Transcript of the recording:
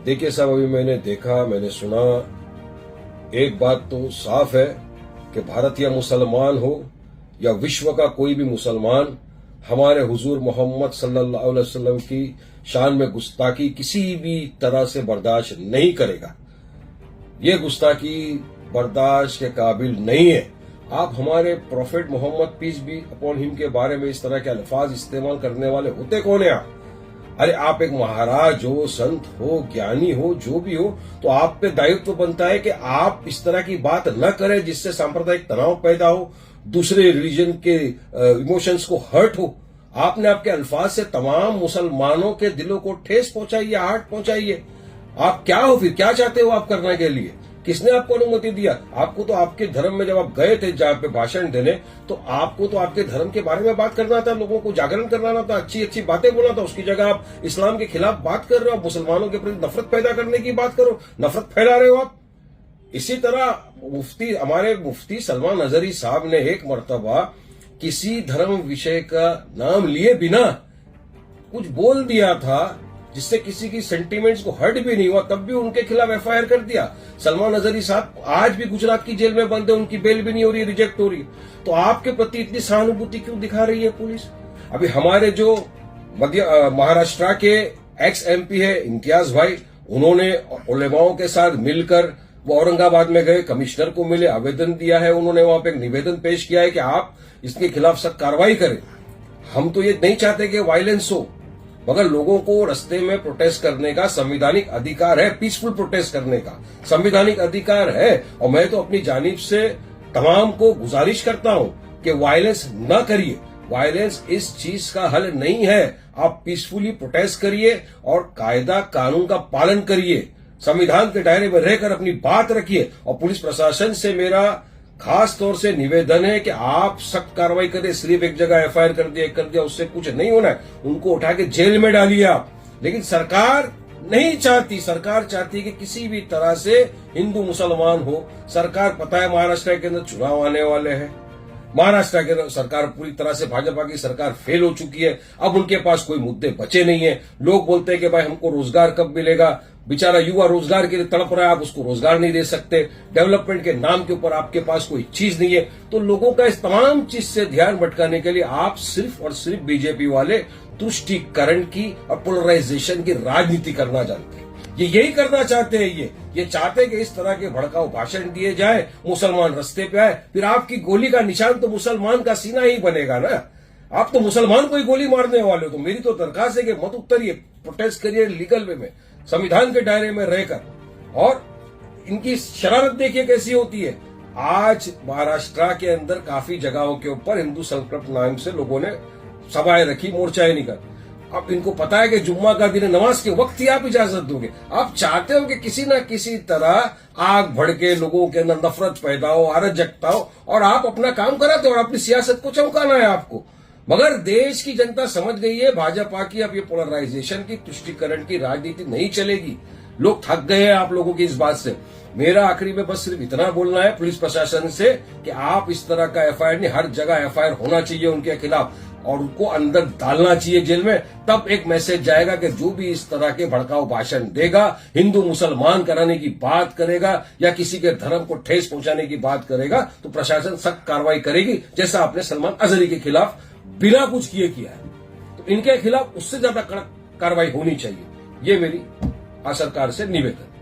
देखिए साहब, अभी मैंने सुना, एक बात तो साफ है कि भारतीय मुसलमान हो या विश्व का कोई भी मुसलमान हमारे हुजूर मोहम्मद सल्लल्लाहु अलैहि वसल्लम की शान में गुस्ताखी किसी भी तरह से बर्दाश्त नहीं करेगा। ये गुस्ताखी बर्दाश्त के काबिल नहीं है। आप हमारे prophet Muhammad peace be upon him के बारे में इस तरह के अल्फाज इस्तेमाल करने वाले होते कौन है आप? अरे आप एक महाराज हो, संत हो, ज्ञानी हो, जो भी हो, तो आप पे दायित्व बनता है कि आप इस तरह की बात न करें जिससे सांप्रदायिक तनाव पैदा हो, दूसरे रिलीजन के इमोशंस को हर्ट हो। आपने आपके अल्फाज से तमाम मुसलमानों के दिलों को ठेस पहुंचाई है, आहट पहुंचाई है। आप क्या हो फिर? क्या चाहते हो आप करने के लिए? किसने आपको अनुमति दिया? आपको तो आपके धर्म में जब आप गए थे जहां पे भाषण देने, तो आपको तो आपके धर्म के बारे में बात करना था, लोगों को जागरण कराना था, अच्छी अच्छी बातें बोलना था। उसकी जगह आप इस्लाम के खिलाफ बात कर रहे हो, आप मुसलमानों के प्रति नफरत पैदा करने की बात करो, नफरत फैला रहे हो आप। इसी तरह हमारे मुफ्ती सलमान अजहरी साहब ने एक मर्तबा किसी धर्म विषय का नाम लिए बिना कुछ बोल दिया था जिससे किसी की सेंटीमेंट्स को हर्ट भी नहीं हुआ, तब भी उनके खिलाफ एफआईआर कर दिया। सलमान अजहरी साहब आज भी गुजरात की जेल में बंद है, उनकी बेल भी नहीं हो रही, रिजेक्ट हो रही। तो आपके प्रति इतनी सहानुभूति क्यों दिखा रही है पुलिस? अभी हमारे जो महाराष्ट्र के एक्स एमपी है इम्तियाज भाई, उन्होंने उलेमाओं के साथ मिलकर वो औरंगाबाद में गए, कमिश्नर को मिले, आवेदन दिया है। उन्होंने वहां पे एक निवेदन पेश किया है कि आप इसके खिलाफ सख्त कार्रवाई करें। हम तो ये नहीं चाहते कि वायलेंस हो, मगर लोगों को रास्ते में प्रोटेस्ट करने का संवैधानिक अधिकार है, पीसफुल प्रोटेस्ट करने का संवैधानिक अधिकार है। और मैं तो अपनी जानिब से तमाम को गुजारिश करता हूं कि वायलेंस न करिए। वायलेंस इस चीज का हल नहीं है। आप पीसफुली प्रोटेस्ट करिए और कायदा कानून का पालन करिए, संविधान के दायरे में रहकर अपनी बात रखिए। और पुलिस प्रशासन से मेरा खास तौर से निवेदन है कि आप सख्त कार्रवाई करें। सिर्फ एक जगह एफआईआर कर दिया उससे कुछ नहीं होना है, उनको उठा के जेल में डालिए आप। लेकिन सरकार नहीं चाहती, सरकार चाहती है कि किसी भी तरह से हिंदू मुसलमान हो। सरकार पता है महाराष्ट्र के अंदर चुनाव आने वाले हैं, महाराष्ट्र के सरकार पूरी तरह से भाजपा की सरकार फेल हो चुकी है। अब उनके पास कोई मुद्दे बचे नहीं है। लोग बोलते हैं कि भाई हमको रोजगार कब मिलेगा? बेचारा युवा रोजगार के लिए तड़प रहा है, आप उसको रोजगार नहीं दे सकते। डेवलपमेंट के नाम के ऊपर आपके पास कोई चीज नहीं है। तो लोगों का इस तमाम चीज से ध्यान भटकाने के लिए आप सिर्फ और सिर्फ बीजेपी वाले तुष्टीकरण की और पोलराइजेशन की राजनीति करना जानते हैं। ये यही करना चाहते हैं। ये चाहते हैं कि इस तरह के भड़काऊ भाषण दिए जाए, मुसलमान रस्ते पे आए, फिर आपकी गोली का निशान तो मुसलमान का सीना ही बनेगा ना। आप तो मुसलमान को ही गोली मारने वाले हो। तो मेरी तो दरखास्त है कि मत उतरिए, प्रोटेस्ट करिए लीगल वे में, संविधान के दायरे में रहकर। और इनकी शरारत देखिए कैसी होती है। आज महाराष्ट्र के अंदर काफी जगहों के ऊपर हिंदू संकल्प नाम से लोगों ने सभाएं रखी, मोर्चाएं निकाल। अब इनको पता है कि जुम्मा का दिन, नमाज के वक्त ही आप इजाजत दोगे। आप चाहते हो कि किसी न किसी तरह आग भड़के, लोगों के अंदर नफरत पैदा हो, अराजकता हो, और आप अपना काम कराते हो और अपनी सियासत को चमकाना है आपको। मगर देश की जनता समझ गई है भाजपा की अब ये पोलराइजेशन की, तुष्टीकरण की राजनीति नहीं चलेगी। लोग थक गए हैं आप लोगों की इस बात से। मेरा आखिरी में बस सिर्फ इतना बोलना है पुलिस प्रशासन से कि आप इस तरह का एफआईआर नहीं, हर जगह एफआईआर होना चाहिए उनके खिलाफ और उनको अंदर डालना चाहिए जेल में। तब एक मैसेज जाएगा कि जो भी इस तरह के भड़काऊ भाषण देगा, हिंदू मुसलमान कराने की बात करेगा या किसी के धर्म को ठेस पहुंचाने की बात करेगा, तो प्रशासन सख्त कार्रवाई करेगी, जैसा आपने सलमान अजहरी के खिलाफ बिना कुछ किए किया है। तो इनके खिलाफ उससे ज्यादा कड़क कार्रवाई होनी चाहिए। ये मेरी सरकार से निवेदन।